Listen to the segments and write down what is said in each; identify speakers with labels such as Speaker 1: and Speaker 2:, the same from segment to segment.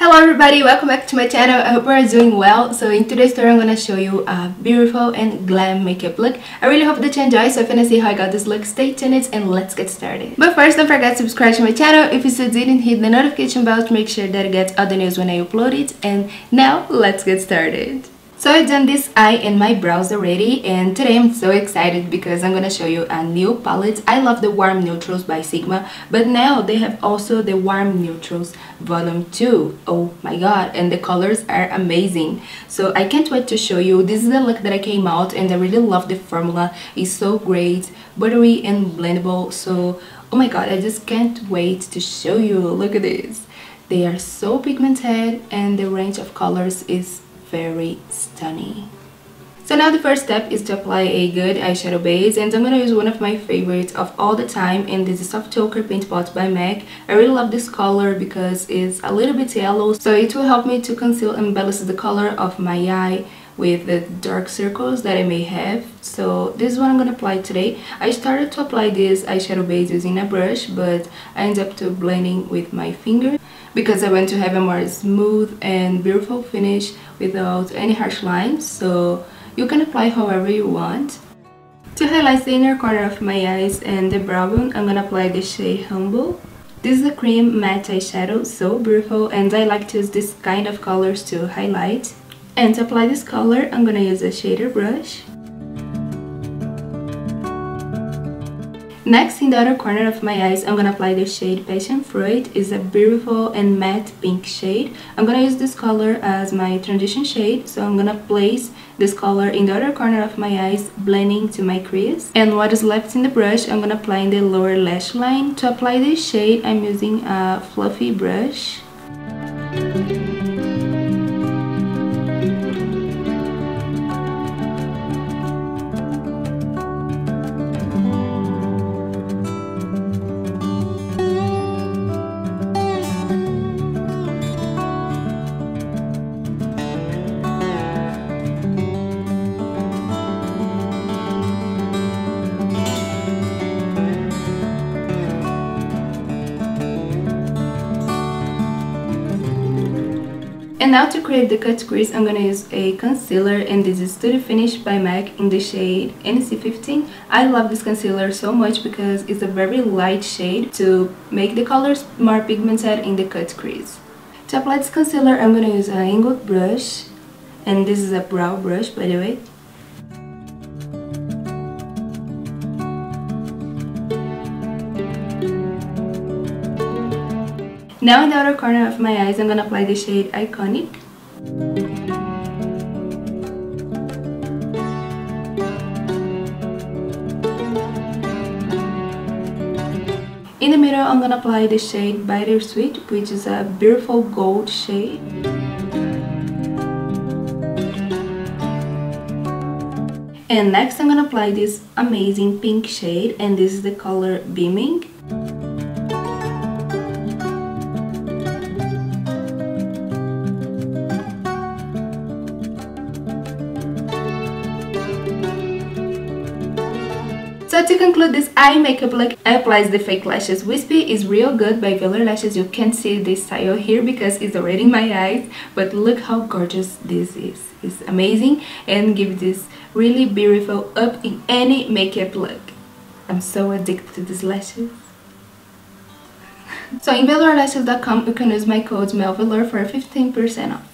Speaker 1: Hello everybody, welcome back to my channel. I hope you are doing well. So in today's tutorial, I'm gonna show you a beautiful and glam makeup look. I really hope that you enjoy. So if you wanna see how I got this look, stay tuned and let's get started. But first, don't forget to subscribe to my channel. If you still didn't, hit the notification bell to make sure that you get all the news when I upload it. And now let's get started. So I've done this eye and my brows already, and today I'm so excited because I'm gonna show you a new palette. I love the Warm Neutrals by Sigma, but now they have also the Warm Neutrals Volume 2. Oh my god, and the colors are amazing. So I can't wait to show you. This is the look that I came out, and I really love the formula. It's so great, buttery and blendable. So oh my god, I just can't wait to show you. Look at this. They are so pigmented and the range of colors is very stunning. So now the first step is to apply a good eyeshadow base, and I'm gonna use one of my favorites of all the time, and this is Soft Ochre Paint Pot by MAC. I really love this color because it's a little bit yellow, so it will help me to conceal and balance the color of my eye with the dark circles that I may have. So this is what I'm gonna apply today. I started to apply this eyeshadow base using a brush, but I ended up to blending with my finger because I want to have a more smooth and beautiful finish without any harsh lines. So you can apply however you want. To highlight the inner corner of my eyes and the brow bone, I'm gonna apply the shade Humble. This is a cream matte eyeshadow, so beautiful, and I like to use this kind of colors to highlight. And to apply this color, I'm gonna use a shader brush. Next, in the other corner of my eyes, I'm gonna apply the shade Passion Fruit. It's a beautiful and matte pink shade. I'm gonna use this color as my transition shade, so I'm gonna place this color in the other corner of my eyes, blending to my crease. And what is left in the brush, I'm gonna apply in the lower lash line. To apply this shade, I'm using a fluffy brush. And now to create the cut crease, I'm gonna use a concealer, and this is Studio Finish by MAC in the shade NC15. I love this concealer so much because it's a very light shade to make the colors more pigmented in the cut crease. To apply this concealer, I'm gonna use an ingot brush, and this is a brow brush, by the way. Now in the outer corner of my eyes, I'm gonna apply the shade Iconic. In the middle, I'm gonna apply the shade Bittersweet, which is a beautiful gold shade. And next, I'm gonna apply this amazing pink shade, and this is the color Beaming. So to conclude this eye makeup look, I applied the fake lashes. Wispy is real good by Velour Lashes. You can't see this style here because it's already in my eyes, but look how gorgeous this is. It's amazing and give this really beautiful up in any makeup look. I'm so addicted to these lashes. So in velourlashes.com you can use my code MELVELOUR for 15% off.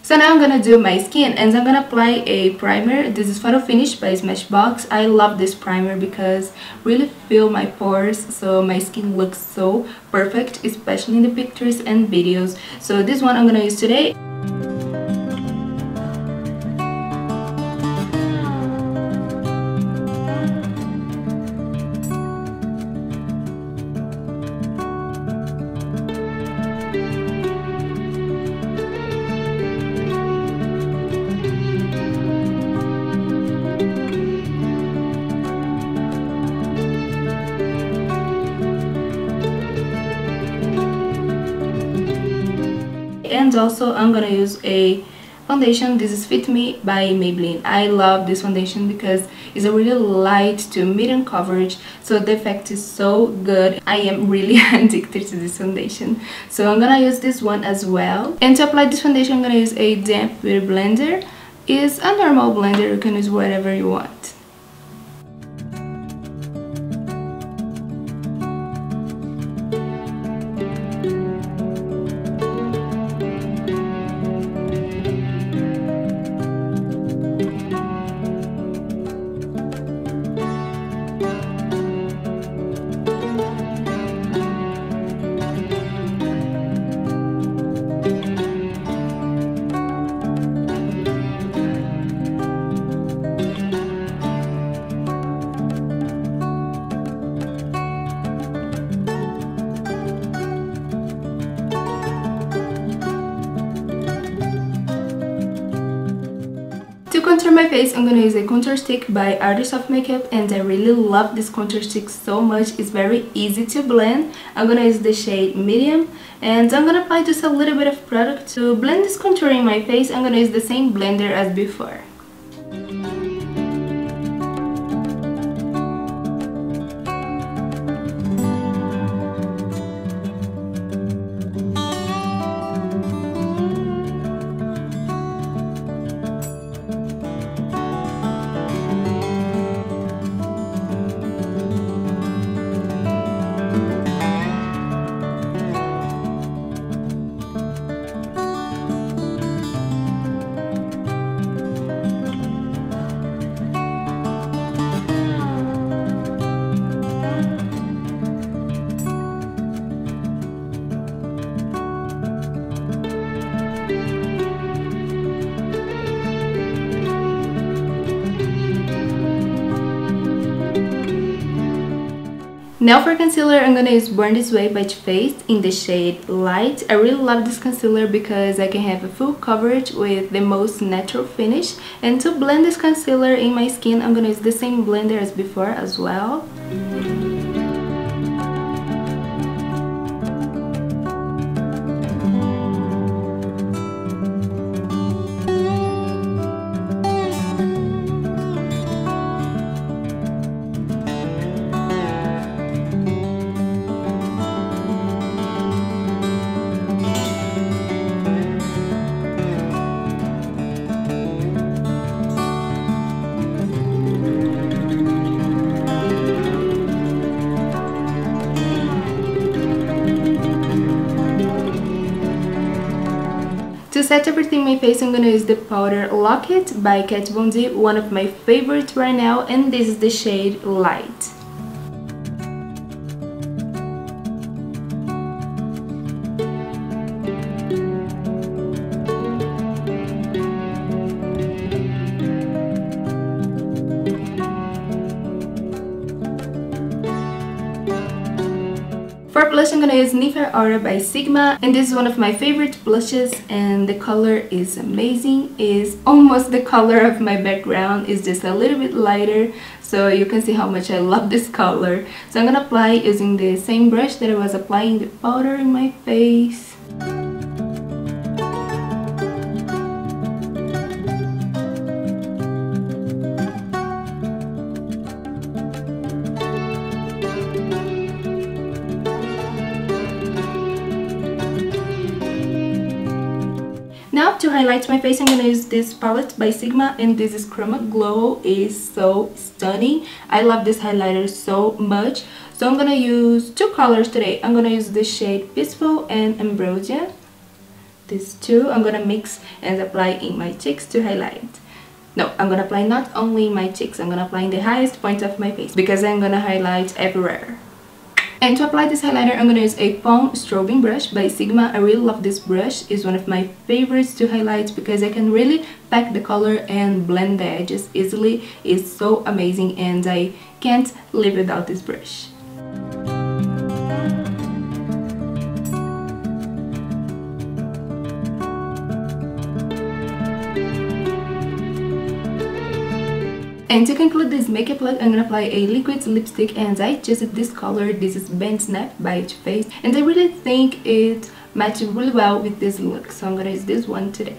Speaker 1: So now I'm gonna do my skin, and I'm gonna apply a primer. This is Photo Finish by Smashbox. I love this primer because really fill my pores, so my skin looks so perfect, especially in the pictures and videos. So this one I'm gonna use today. And also I'm gonna use a foundation. This is Fit Me by Maybelline. I love this foundation because It's a really light to medium coverage, so the effect is so good. I am really addicted to this foundation, so I'm gonna use this one as well. And to apply this foundation, I'm gonna use a damp beauty blender. It's a normal blender, you can use whatever you want. To contour my face, I'm gonna use a contour stick by Artist of Makeup, and I really love this contour stick so much. It's very easy to blend. I'm gonna use the shade Medium, and I'm gonna apply just a little bit of product to blend this contour in my face. I'm gonna use the same blender as before. Now for concealer, I'm gonna use Born This Way by Too Faced in the shade Light. I really love this concealer because I can have a full coverage with the most natural finish. And to blend this concealer in my skin, I'm gonna use the same blender as before as well. To set everything in my face, I'm gonna use the powder Lock It by Kat Von D, one of my favorites right now, and this is the shade Light. For blush, I'm gonna use Nivea Aura by Sigma, and this is one of my favorite blushes, and the color is amazing. It's almost the color of my background. It's just a little bit lighter, so you can see how much I love this color. So I'm gonna apply using the same brush that I was applying the powder in my face. Now to highlight my face, I'm gonna use this palette by Sigma, and this is Chroma Glow. Is so stunning. I love this highlighter so much. So I'm gonna use two colors today. I'm gonna use the shade Peaceful and Ambrosia. These two I'm gonna mix and apply in my cheeks to highlight. No, I'm gonna apply not only my cheeks, I'm gonna apply in the highest point of my face because I'm gonna highlight everywhere. And to apply this highlighter, I'm gonna use a Palm Strobing brush by Sigma. I really love this brush. It's one of my favorites to highlight because I can really pack the color and blend the edges easily. It's so amazing, and I can't live without this brush. And to conclude this makeup look, I'm gonna apply a liquid lipstick, and I choose this color. This is Band Snap by Too Faced, and I really think it matches really well with this look, so I'm gonna use this one today.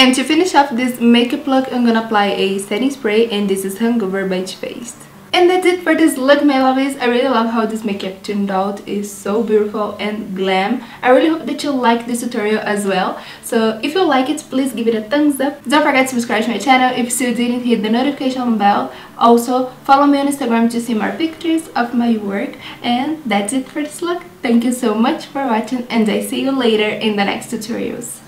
Speaker 1: And to finish off this makeup look, I'm gonna apply a setting spray, and this is Hangover by Too Faced. And that's it for this look, my lovies. I really love how this makeup turned out. It's so beautiful and glam. I really hope that you like this tutorial as well. So if you like it, please give it a thumbs up. Don't forget to subscribe to my channel if you still didn't, hit the notification bell. Also, follow me on Instagram to see more pictures of my work. And that's it for this look. Thank you so much for watching, and I see you later in the next tutorials.